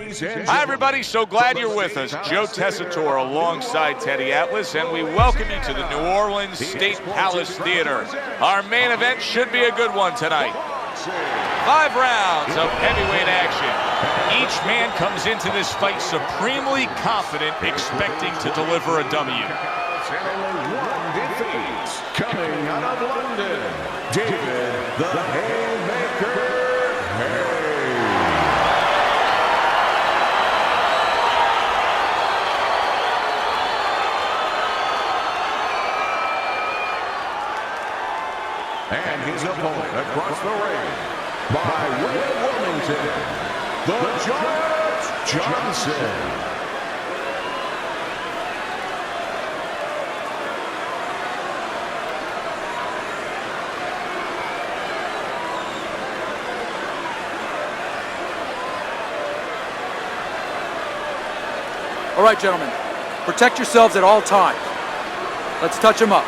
Hi, everybody. So glad you're with us. Joe Tessitore alongside Teddy Atlas, and we welcome you to the New Orleans State Palace Theater. Our main event should be a good one tonight. 5 rounds of heavyweight action. Each man comes into this fight supremely confident, expecting to deliver a W. Coming out of London, David the Hayemaker Haye. And his opponent across the ring, by way of Wilmington, the Giant Johnson. All right, gentlemen, protect yourselves at all times. Let's touch them up.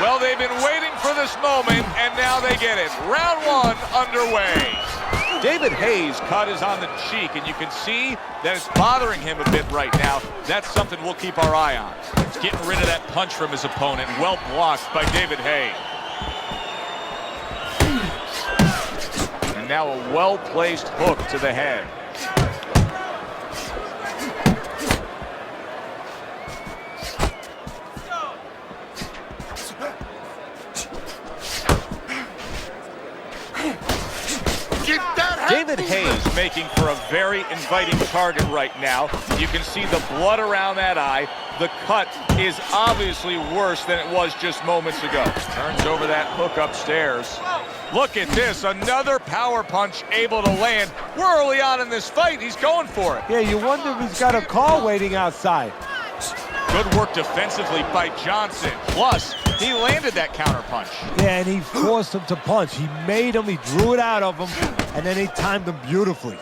Well, they've been waiting for this moment, and now they get it. Round 1 underway. David Haye's cut is on the cheek, and you can see that it's bothering him a bit right now. That's something we'll keep our eye on. He's getting rid of that punch from his opponent. Well blocked by David Haye. And now a well-placed hook to the head. David Haye's making for a very inviting target right now. You can see the blood around that eye. The cut is obviously worse than it was just moments ago. Turns over that hook upstairs. Look at this, another power punch able to land. We're early on in this fight. He's going for it. Yeah, you wonder if he's got a car waiting outside. Good work defensively by Johnson. Plus, he landed that counter punch. Yeah, and he forced him to punch. He made him, he drew it out of him, and then he timed him beautifully.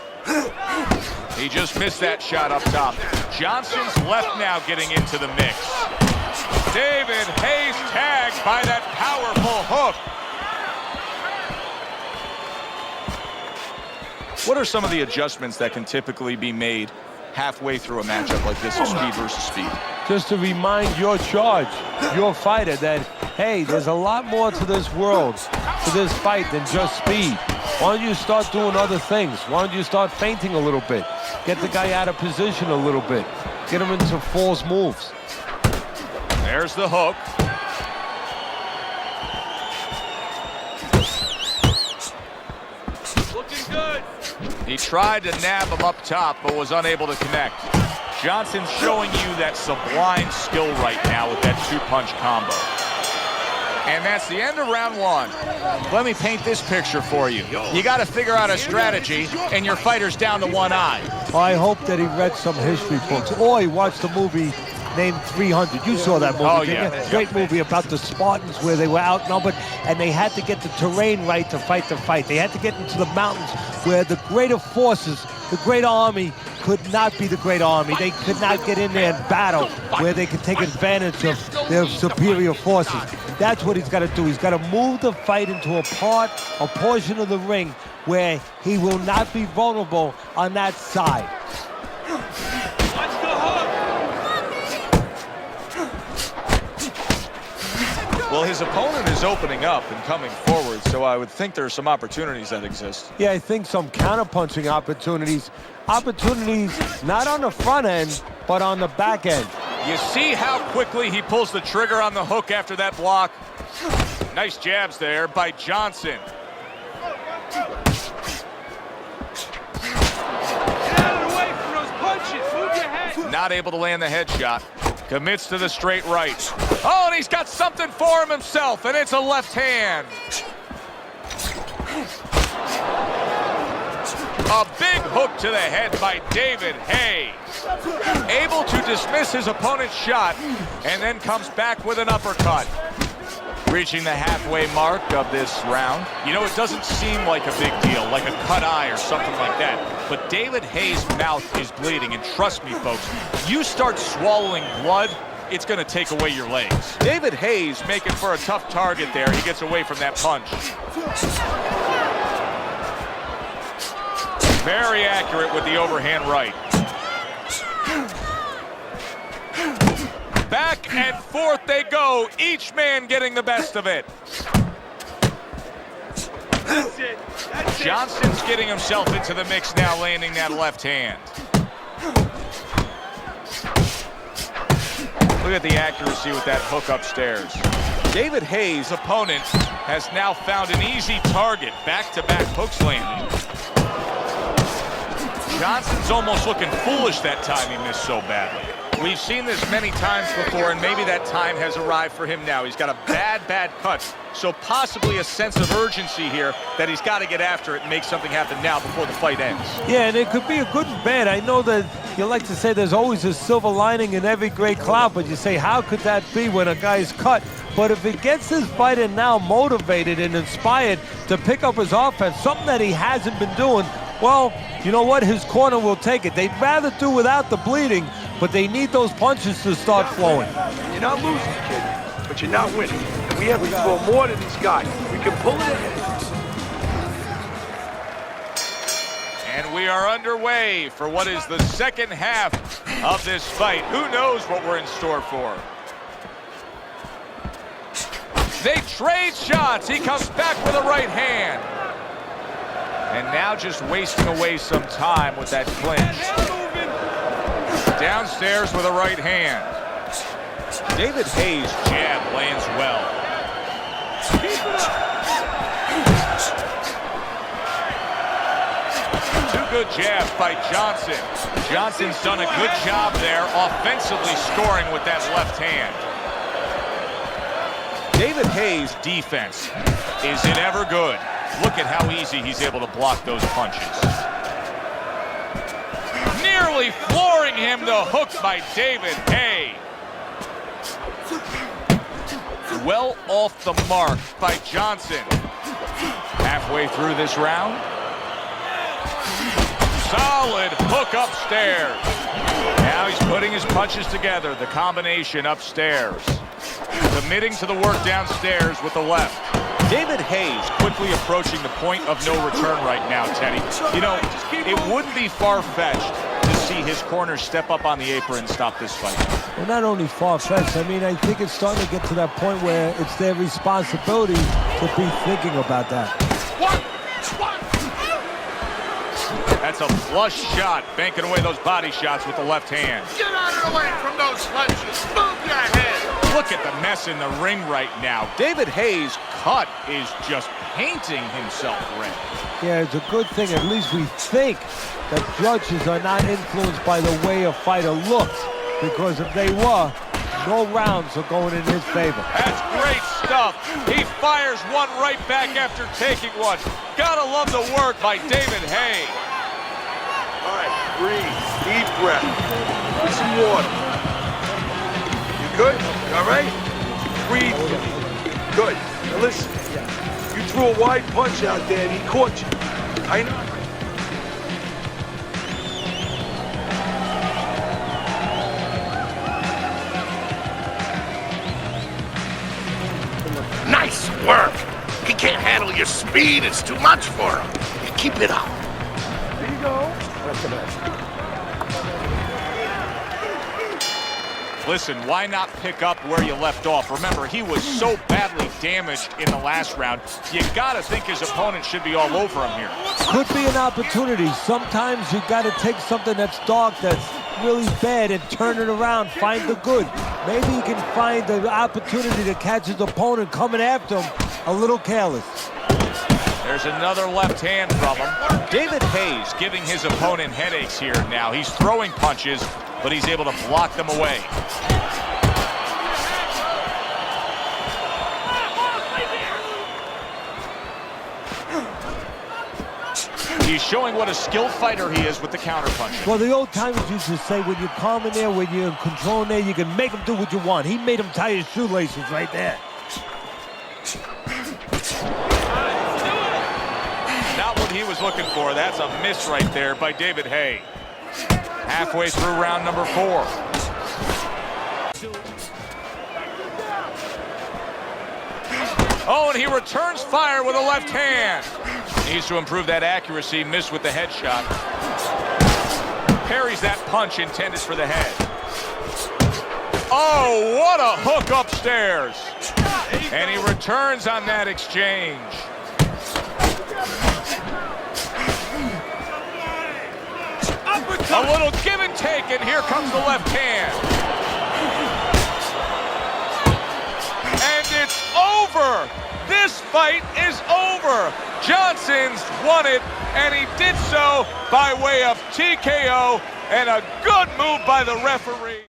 He just missed that shot up top. Johnson's left now getting into the mix. David Haye's tagged by that powerful hook. What are some of the adjustments that can typically be made halfway through a matchup like this of speed versus speed? Just to remind your charge, your fighter, that, hey, there's a lot more to this world, to this fight than just speed. Why don't you start doing other things? Why don't you start feinting a little bit? Get the guy out of position a little bit. Get him into false moves. There's the hook. Looking good. He tried to nab him up top, but was unable to connect. Johnson's showing you that sublime skill right now with that 2-punch combo. And that's the end of round 1. Let me paint this picture for you. You got to figure out a strategy, and your fighter's down to one eye. I hope that he read some history books, or he watched the movie named 300. You saw that movie. Oh, yeah. Great movie about the Spartans where they were outnumbered, and they had to get the terrain right to fight the fight. They had to get into the mountains where the greater forces, the great army, could not be the great army. They could not get in there and battle where they could take advantage of their superior forces. That's what he's got to do. He's got to move the fight into a portion of the ring where he will not be vulnerable on that side. Well, his opponent is opening up and coming forward, so I would think there are some opportunities that exist. Yeah, I think some counter-punching opportunities. Opportunities not on the front end, but on the back end. You see how quickly he pulls the trigger on the hook after that block? Nice jabs there by Johnson. Get out of the way from those punches. Move your head. Not able to land the headshot. Commits to the straight right. Oh, and he's got something for him himself, and it's a left hand. A big hook to the head by David Haye. Able to dismiss his opponent's shot, and then comes back with an uppercut. Reaching the halfway mark of this round. You know, it doesn't seem like a big deal, like a cut eye or something like that. But David Haye's mouth is bleeding, and trust me, folks, you start swallowing blood, it's going to take away your legs. David Hayes making for a tough target there. He gets away from that punch. Very accurate with the overhand right. Back and forth they go, each man getting the best of it. That's it. That's Johnson's getting himself into the mix now, landing that left hand. Look at the accuracy with that hook upstairs. David Hayes' opponent has now found an easy target. Back-to-back hooks landing. Johnson's almost looking foolish that time he missed so badly. We've seen this many times before, and maybe that time has arrived for him now. He's got a bad cut, so possibly a sense of urgency here that he's got to get after it and make something happen now before the fight ends. Yeah, and it could be a good and bad. I know that you like to say there's always a silver lining in every great cloud, but you say, how could that be when a guy's cut? But if it gets his fighter now motivated and inspired to pick up his offense, something that he hasn't been doing, well, you know what? His corner will take it. They'd rather do without the bleeding, but they need those punches to start flowing. You're not losing, kid, but you're not winning. We have to throw more to these guys. We can pull it ahead. And we are underway for what is the second half of this fight. Who knows what we're in store for? They trade shots. He comes back with a right hand. And now just wasting away some time with that clinch. Downstairs with a right hand. David Hayes' jab lands well. Two good jabs by Johnson. Johnson's done a good job there, offensively scoring with that left hand. David Hayes' defense, is it ever good? Look at how easy he's able to block those punches. Nearly flooring him, the hook by David Haye. Well off the mark by Johnson. Halfway through this round. Solid hook upstairs. Now he's putting his punches together, the combination upstairs. Committing to the work downstairs with the left. David Hayes quickly approaching the point of no return right now, Teddy. You know, it wouldn't be far-fetched to see his corner step up on the apron and stop this fight. Well, not only far-fetched, I mean, I think it's starting to get to that point where it's their responsibility to be thinking about that. That's a flush shot, banking away those body shots with the left hand. Get out of the way from those punches. Move your head. Look at the mess in the ring right now. David Hayes' cut is just painting himself red. Yeah, it's a good thing. At least we think that judges are not influenced by the way a fighter looks, because if they were, no rounds are going in his favor. That's great stuff. He fires one right back after taking one. Gotta love the work by David Haye. All right, breathe. Deep breath. With some water. You good? You all right? Breathe. Good. Now listen. You threw a wide punch out there and he caught you. I know. Nice work. He can't handle your speed. It's too much for him. Keep it up. There you go. Listen, why not pick up where you left off? Remember, he was so badly damaged in the last round. You gotta think his opponent should be all over him here. Could be an opportunity. Sometimes you gotta take something that's dark, that's really bad, and turn it around, find the good. Maybe he can find the opportunity to catch his opponent coming after him a little careless. There's another left hand from him. David Hayes giving his opponent headaches here now. He's throwing punches, but he's able to block them away. He's showing what a skilled fighter he is with the counterpunch. Well, the old timers used to say, when you're calm in there, when you're in control in there, you can make him do what you want. He made him tie his shoelaces right there. Not what he was looking for. That's a miss right there by David Haye. Halfway through round number 4. one. He returns fire with a left hand. Needs to improve that accuracy. Missed with the headshot. Parries that punch intended for the head. Oh, what a hook upstairs. And he returns on that exchange. A little give and take, and here comes the left hand. And it's over. This fight is over. Johnson's won it, and he did so by way of TKO, and a good move by the referee.